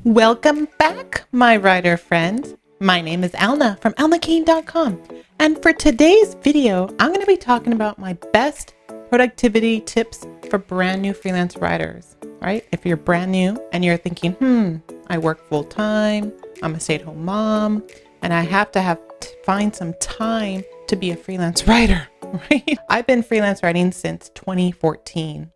Welcome back, my writer friends. My name is Alna from alnakane.com. And for today's video, I'm going to be talking about my best productivity tips for brand new freelance writers, right? If you're brand new and you're thinking, I work full time, I'm a stay-at-home mom, and I have to find some time to be a freelance writer, right? I've been freelance writing since 2014.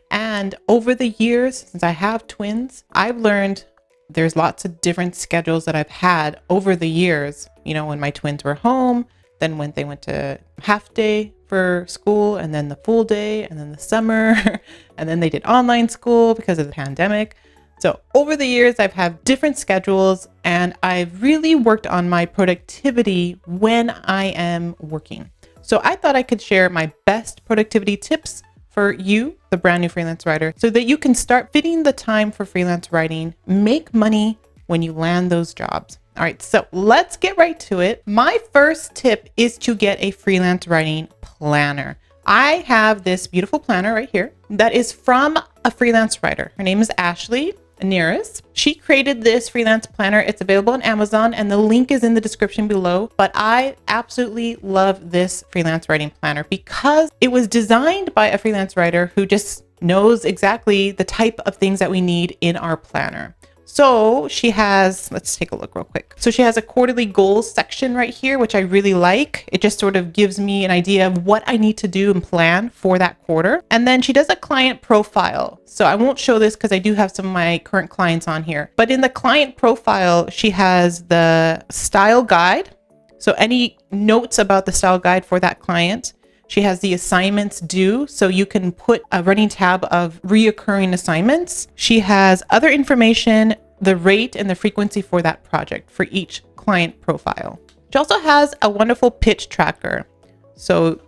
And over the years, since I have twins, I've learned there's lots of different schedules that I've had over the years, when my twins were home, then when they went to half day for school, and then the full day, and then the summer, and then they did online school because of the pandemic. So over the years, I've had different schedules, and I've really worked on my productivity when I am working. So I thought I could share my best productivity tips for you, the brand new freelance writer, so that you can start fitting the time for freelance writing, make money when you land those jobs. All right, so let's get right to it. My first tip is to get a freelance writing planner. I have this beautiful planner right here that is from a freelance writer. Her name is Ashley Nearest. She created this freelance planner. It's available on Amazon and the link is in the description below. But I absolutely love this freelance writing planner because it was designed by a freelance writer who just knows exactly the type of things that we need in our planner. So she has, let's take a look real quick. So she has a quarterly goals section right here, which I really like. It just sort of gives me an idea of what I need to do and plan for that quarter. And then she does a client profile. So I won't show this because I do have some of my current clients on here. But in the client profile, she has the style guide. So any notes about the style guide for that client. She has the assignments due, so you can put a running tab of reoccurring assignments. She has other information, the rate and the frequency for that project for each client profile. She also has a wonderful pitch tracker. So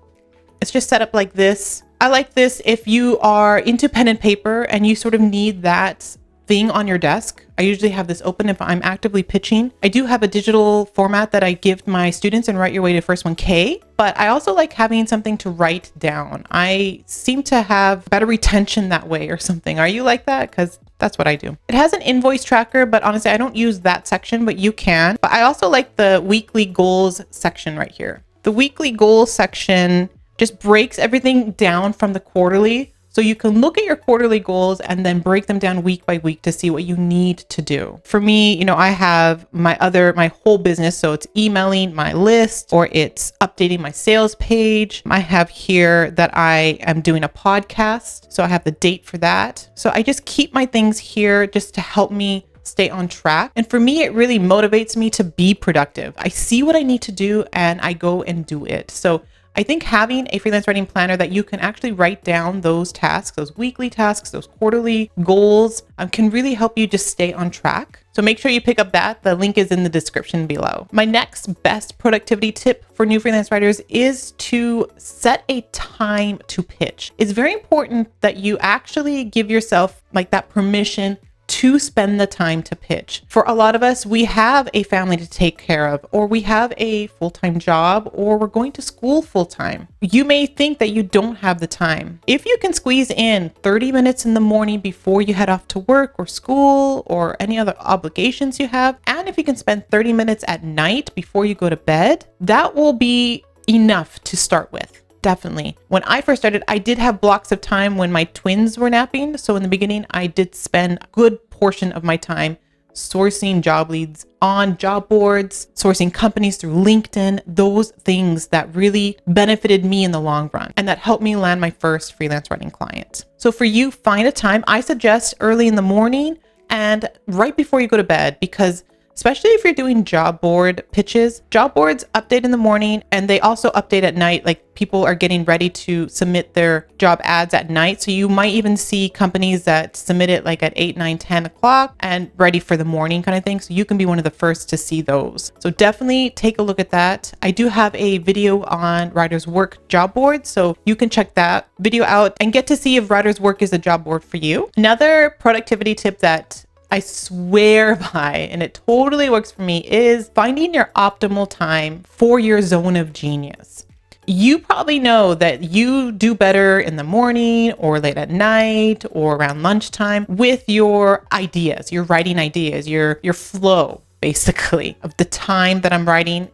it's just set up like this. I like this if you are into pen and paper and you sort of need that thing on your desk. I usually have this open if I'm actively pitching. I do have a digital format that I give my students in Write Your Way to First 1K, but I also like having something to write down. I seem to have better retention that way or something. Are you like that? Because that's what I do. It has an invoice tracker, but honestly, I don't use that section, but you can. But I also like the weekly goals section right here. The weekly goals section just breaks everything down from the quarterly. So you can look at your quarterly goals and then break them down week by week to see what you need to do. For me, I have my whole business. So it's emailing my list or it's updating my sales page. I have here that I am doing a podcast. So I have the date for that. So I just keep my things here just to help me stay on track. And for me, it really motivates me to be productive. I see what I need to do and I go and do it. So I think having a freelance writing planner that you can actually write down those tasks, those weekly tasks, those quarterly goals, can really help you just stay on track. So make sure you pick up that. The link is in the description below. My next best productivity tip for new freelance writers is to set a time to pitch. It's very important that you actually give yourself that permission to spend the time to pitch. For a lot of us, we have a family to take care of, or we have a full-time job, or we're going to school full-time. You may think that you don't have the time. If you can squeeze in 30 minutes in the morning before you head off to work or school or any other obligations you have, and if you can spend 30 minutes at night before you go to bed, that will be enough to start with. Definitely. When I first started, I did have blocks of time when my twins were napping. So in the beginning, I did spend a good portion of my time sourcing job leads on job boards, sourcing companies through LinkedIn, those things that really benefited me in the long run and that helped me land my first freelance writing client. So for you, find a time. I suggest early in the morning and right before you go to bed, because especially if you're doing job board pitches, job boards update in the morning and they also update at night. Like people are getting ready to submit their job ads at night. So you might even see companies that submit it at 8, 9, 10 o'clock and ready for the morning kind of thing. So you can be one of the first to see those. So definitely take a look at that. I do have a video on Writer's Work job board. So you can check that video out and get to see if Writer's Work is a job board for you. Another productivity tip that I swear by, and it totally works for me, is finding your optimal time for your zone of genius. you probably know that you do better in the morning or late at night or around lunchtime with your ideas, your writing ideas, your flow, basically, of the time that I'm writing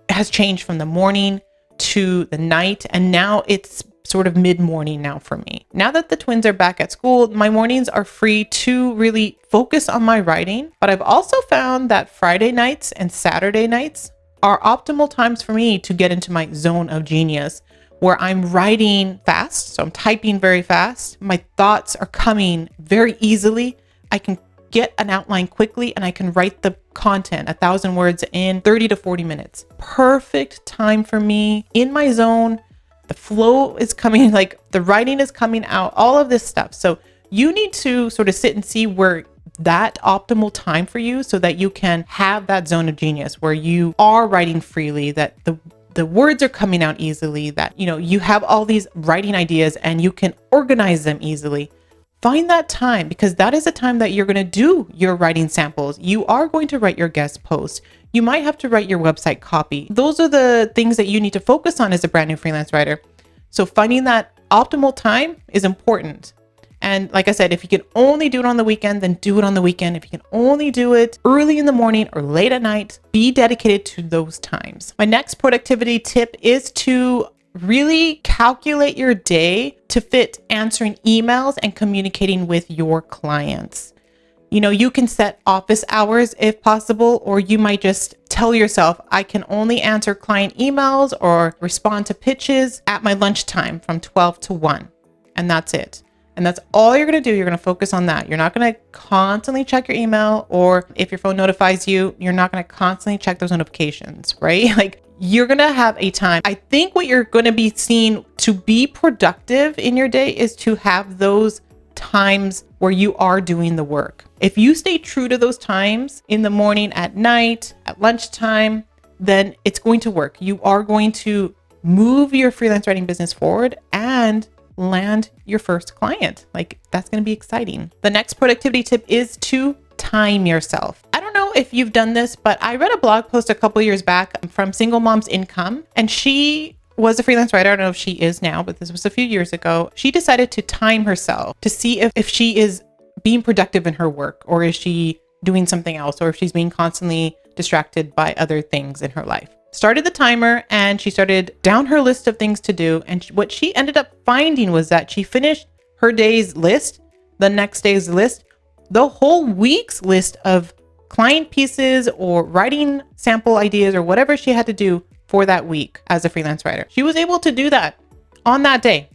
has changed from the morning to the night. And now it's sort of mid-morning now for me. Now that the twins are back at school, my mornings are free to really focus on my writing. But I've also found that Friday nights and Saturday nights are optimal times for me to get into my zone of genius, where I'm writing fast. So I'm typing very fast. My thoughts are coming very easily. I can get an outline quickly and I can write the content, 1,000 words in 30 to 40 minutes. Perfect time for me in my zone. The flow is coming, like the writing is coming out, all of this stuff. So you need to sort of sit and see where that optimal time for you so that you can have that zone of genius where you are writing freely, that the words are coming out easily, that, you know, you have all these writing ideas and you can organize them easily. Find that time, because that is the time that you're going to do your writing samples. You are going to write your guest post. You might have to write your website copy. Those are the things that you need to focus on as a brand new freelance writer. So finding that optimal time is important. And like I said, if you can only do it on the weekend, then do it on the weekend. If you can only do it early in the morning or late at night, be dedicated to those times. My next productivity tip is to really calculate your day to fit answering emails and communicating with your clients. You know, you can set office hours if possible, or you might just tell yourself, I can only answer client emails or respond to pitches at my lunchtime from 12 to 1. And that's it. And that's all you're going to do. You're going to focus on that. You're not going to constantly check your email, or if your phone notifies you, you're not going to constantly check those notifications, right? Like, you're going to have a time. I think what you're going to be seeing to be productive in your day is to have those times where you are doing the work. If you stay true to those times in the morning, at night, at lunchtime, then it's going to work. You are going to move your freelance writing business forward and land your first client. Like, that's going to be exciting. The next productivity tip is to time yourself. I don't know if you've done this, but I read a blog post a couple years back from Single Mom's Income, and she was a freelance writer. I don't know if she is now, but this was a few years ago. She decided to time herself to see if she is being productive in her work, or is she doing something else, or if she's being constantly distracted by other things in her life. Started the timer, and she started down her list of things to do. And what she ended up finding was that she finished her day's list, the next day's list, the whole week's list of client pieces or writing sample ideas or whatever she had to do for that week as a freelance writer. She was able to do that on that day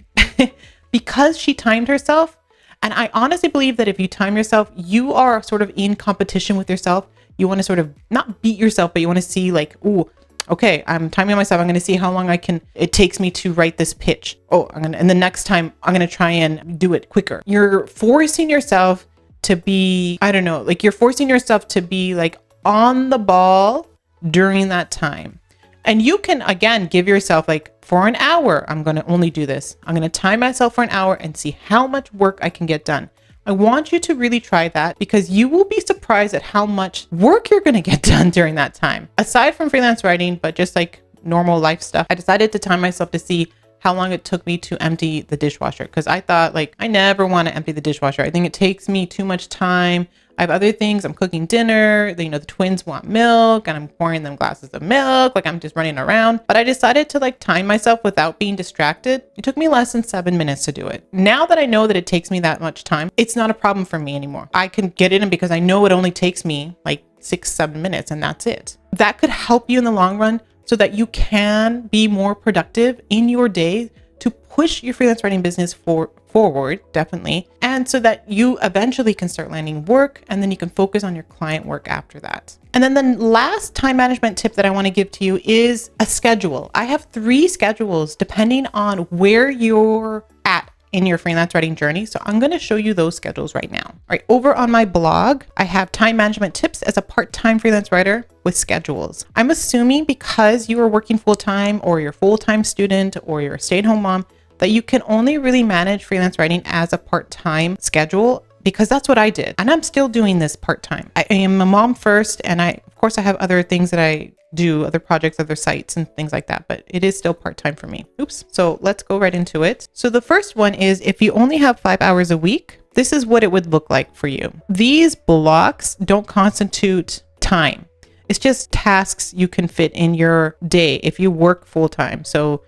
because she timed herself. And I honestly believe that if you time yourself, you are sort of in competition with yourself. You want to sort of not beat yourself, but you want to see like, ooh, okay, I'm timing myself. I'm going to see how long it takes me to write this pitch. Oh, and the next time I'm going to try and do it quicker. You're forcing yourself to be, I don't know, like you're forcing yourself to be like on the ball during that time. And you can, again, give yourself like, for an hour, I'm going to only do this. I'm going to time myself for an hour and see how much work I can get done. I want you to really try that, because you will be surprised at how much work you're going to get done during that time. Aside from freelance writing, but just like normal life stuff, I decided to time myself to see how long it took me to empty the dishwasher. Because I thought, like, I never want to empty the dishwasher. I think it takes me too much time. I have other things. I'm cooking dinner. The twins want milk and I'm pouring them glasses of milk. Like, I'm just running around. But I decided to like time myself without being distracted. It took me less than 7 minutes to do it. Now that I know that it takes me that much time, it's not a problem for me anymore. I can get it in because I know it only takes me like 6-7 minutes and that's it. That could help you in the long run so that you can be more productive in your day to push your freelance writing business forward, definitely. And so that you eventually can start landing work, and then you can focus on your client work after that. And then the last time management tip that I want to give to you is a schedule. I have 3 schedules depending on where you're at in your freelance writing journey. So I'm going to show you those schedules right now. All right, over on my blog, I have time management tips as a part-time freelance writer with schedules. I'm assuming because you are working full-time, or you're a full-time student, or you're a stay-at-home mom, that you can only really manage freelance writing as a part-time schedule, because that's what I did. And I'm still doing this part-time. I am a mom first, and of course I have other things that I do other projects, other sites and things like that, but it is still part-time for me. Oops. So let's go right into it. So the first one is, if you only have 5 hours a week, this is what it would look like for you. These blocks don't constitute time. It's just tasks you can fit in your day if you work full-time. So,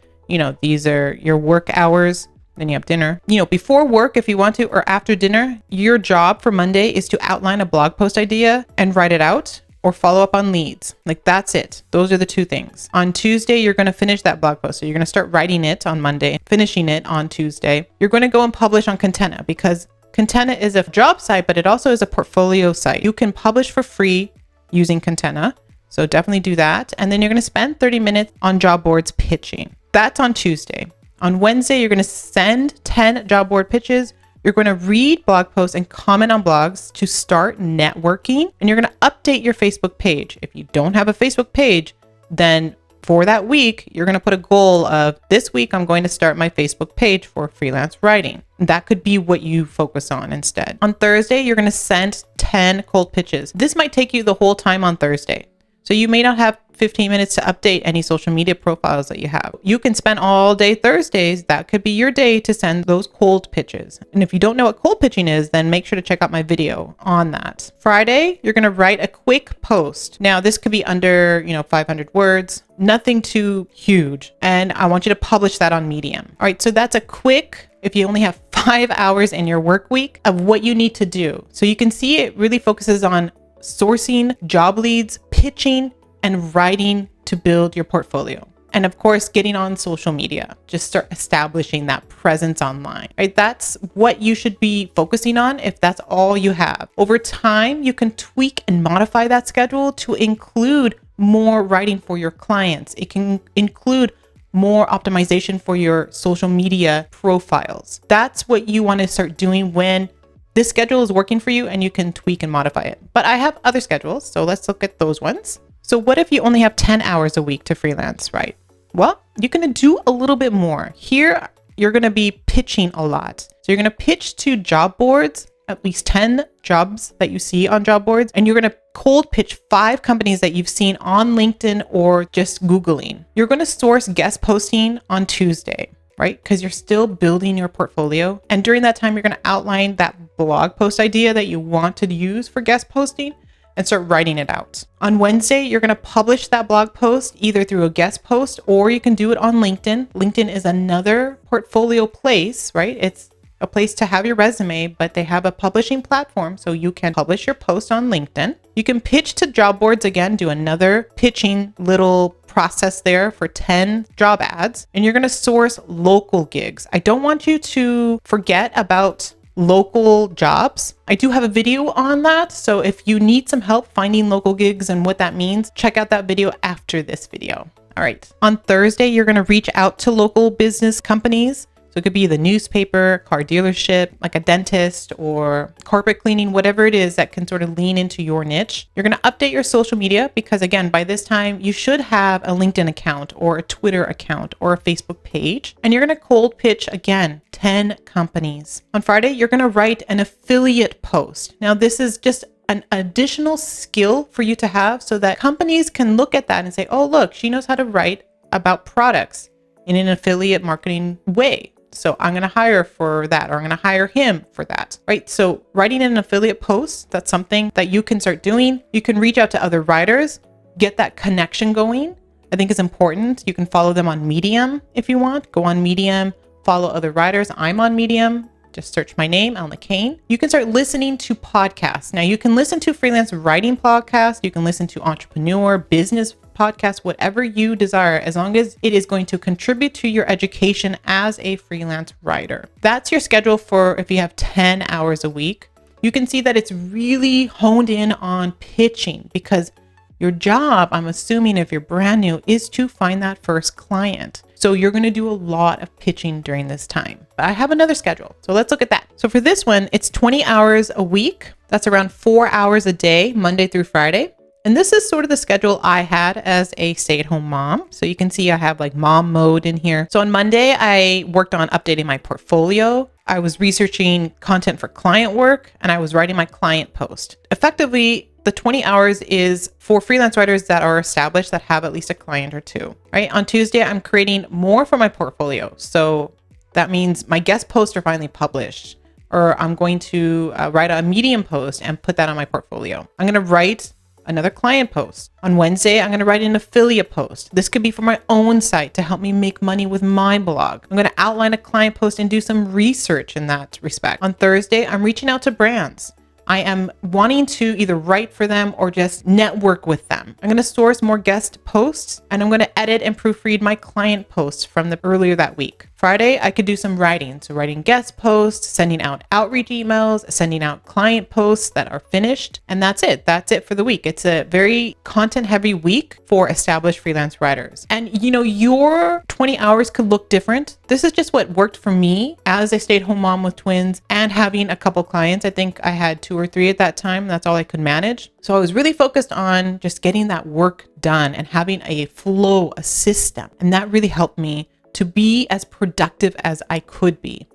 these are your work hours. Then you have dinner. Before work, if you want to, or after dinner, your job for Monday is to outline a blog post idea and write it out, or follow up on leads. Like, that's it. Those are the two things. On Tuesday, you're going to finish that blog post. So you're going to start writing it on Monday, finishing it on Tuesday. You're going to go and publish on Contenta, because Contenta is a job site, but it also is a portfolio site. You can publish for free using Contenta. So definitely do that. And then you're going to spend 30 minutes on job boards pitching. That's on Tuesday. On Wednesday, you're going to send 10 job board pitches. You're going to read blog posts and comment on blogs to start networking. And you're going to update your Facebook page. If you don't have a Facebook page, then for that week, you're going to put a goal of, this week, I'm going to start my Facebook page for freelance writing. That could be what you focus on instead. On Thursday, you're going to send 10 cold pitches. This might take you the whole time on Thursday. So you may not have 15 minutes to update any social media profiles that you have. You can spend all day Thursdays. That could be your day to send those cold pitches. And if you don't know what cold pitching is, then make sure to check out my video on that. Friday, you're going to write a quick post. Now, this could be under, 500 words, nothing too huge. And I want you to publish that on Medium. All right. So that's a quick, if you only have 5 hours in your work week, of what you need to do. So you can see it really focuses on sourcing job leads, pitching, and writing to build your portfolio. And of course, getting on social media, just start establishing that presence online, right? That's what you should be focusing on if that's all you have. Over time, you can tweak and modify that schedule to include more writing for your clients. It can include more optimization for your social media profiles. That's what you want to start doing when this schedule is working for you, and you can tweak and modify it. But I have other schedules, so let's look at those ones. So what if you only have 10 hours a week to freelance, right? Well, you're going to do a little bit more. Here, you're going to be pitching a lot. So you're going to pitch to job boards, at least 10 jobs that you see on job boards, and you're going to cold pitch 5 companies that you've seen on LinkedIn or just Googling. You're going to source guest posting on Tuesday, right? Because you're still building your portfolio. And during that time, you're going to outline that blog post idea that you want to use for guest posting and start writing it out. On Wednesday, you're going to publish that blog post either through a guest post, or you can do it on LinkedIn. LinkedIn is another portfolio place, right? It's a place to have your resume, but they have a publishing platform, so you can publish your post on LinkedIn. You can pitch to job boards again, do another pitching little process there for 10 job ads, and you're going to source local gigs. I don't want you to forget about local jobs. I do have a video on that. So if you need some help finding local gigs and what that means, check out that video after this video. All right. On Thursday, you're going to reach out to local business companies. So it could be the newspaper, car dealership, like a dentist or carpet cleaning, whatever it is that can sort of lean into your niche. You're going to update your social media because, again, by this time you should have a LinkedIn account or a Twitter account or a Facebook page. And you're going to cold pitch, again, 10 companies. On Friday, you're going to write an affiliate post. Now, this is just an additional skill for you to have so that companies can look at that and say, oh, look, she knows how to write about products in an affiliate marketing way. So I'm going to hire for that, or I'm going to hire him for that, right? So writing an affiliate post, that's something that you can start doing. You can reach out to other writers, get that connection going. I think is important. You can follow them on Medium if you want. Go on Medium, follow other writers. I'm on Medium. Just search my name, Alna Kane. You can start listening to podcasts. Now you can listen to freelance writing podcasts. You can listen to entrepreneur, business podcasts, whatever you desire, as long as it is going to contribute to your education as a freelance writer. That's your schedule for if you have 10 hours a week. You can see that it's really honed in on pitching because your job, I'm assuming if you're brand new, is to find that first client. So you're going to do a lot of pitching during this time. But I have another schedule. So let's look at that. So for this one, it's 20 hours a week. That's around 4 hours a day, Monday through Friday. And this is sort of the schedule I had as a stay-at-home mom. So you can see I have like mom mode in here. So on Monday, I worked on updating my portfolio. I was researching content for client work, and I was writing my client post. Effectively, The 20 hours is for freelance writers that are established, that have at least a client or two, right? On Tuesday, I'm creating more for my portfolio. So that means my guest posts are finally published, or I'm going to write a Medium post and put that on my portfolio. I'm going to write another client post. On Wednesday, I'm going to write an affiliate post. This could be for my own site to help me make money with my blog. I'm going to outline a client post and do some research in that respect. On Thursday, I'm reaching out to brands. I am wanting to either write for them or just network with them. I'm going to source more guest posts, and I'm going to edit and proofread my client posts from the earlier that week. Friday, I could do some writing. So writing guest posts, sending out outreach emails, sending out client posts that are finished. And that's it. That's it for the week. It's a very content heavy week for established freelance writers. And your 20 hours could look different. This is just what worked for me as a stay-at-home mom with twins and having a couple clients. I think I had 2 or 3 at that time. That's all I could manage. So I was really focused on just getting that work done and having a flow, a system. And that really helped me to be as productive as I could be.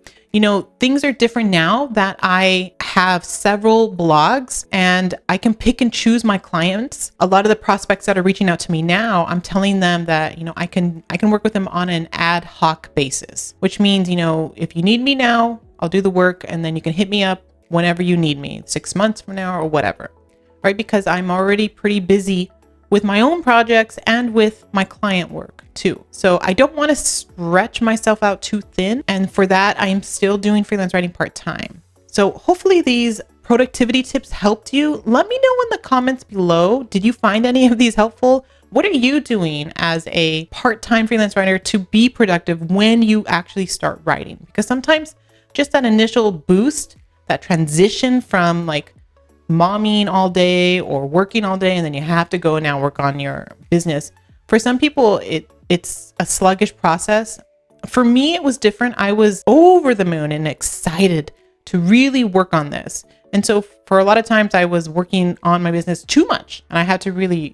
Things are different now that I have several blogs and I can pick and choose my clients. A lot of the prospects that are reaching out to me now, I'm telling them that, I can work with them on an ad hoc basis, which means, if you need me now, I'll do the work and then you can hit me up whenever you need me, 6 months from now or whatever, right? Because I'm already pretty busy with my own projects and with my client work too. So I don't want to stretch myself out too thin. And for that, I am still doing freelance writing part-time. So hopefully these productivity tips helped you. Let me know in the comments below. Did you find any of these helpful? What are you doing as a part-time freelance writer to be productive when you actually start writing? Because sometimes just that initial boost, that transition from like momming all day or working all day, and then you have to go now work on your business. For some people, it's a sluggish process. For me, it was different. I was over the moon and excited to really work on this. And so for a lot of times I was working on my business too much, and I had to really,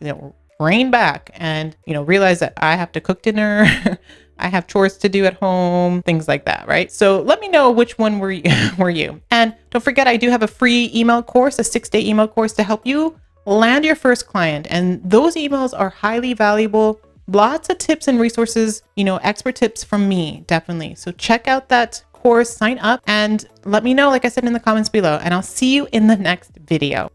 rein back and, realize that I have to cook dinner. I have chores to do at home, things like that, right? So let me know which one were you. And don't forget, I do have a free email course, a 6-day email course to help you land your first client. And those emails are highly valuable. Lots of tips and resources, expert tips from me, definitely. So check out that course, sign up, and let me know, like I said, in the comments below. And I'll see you in the next video.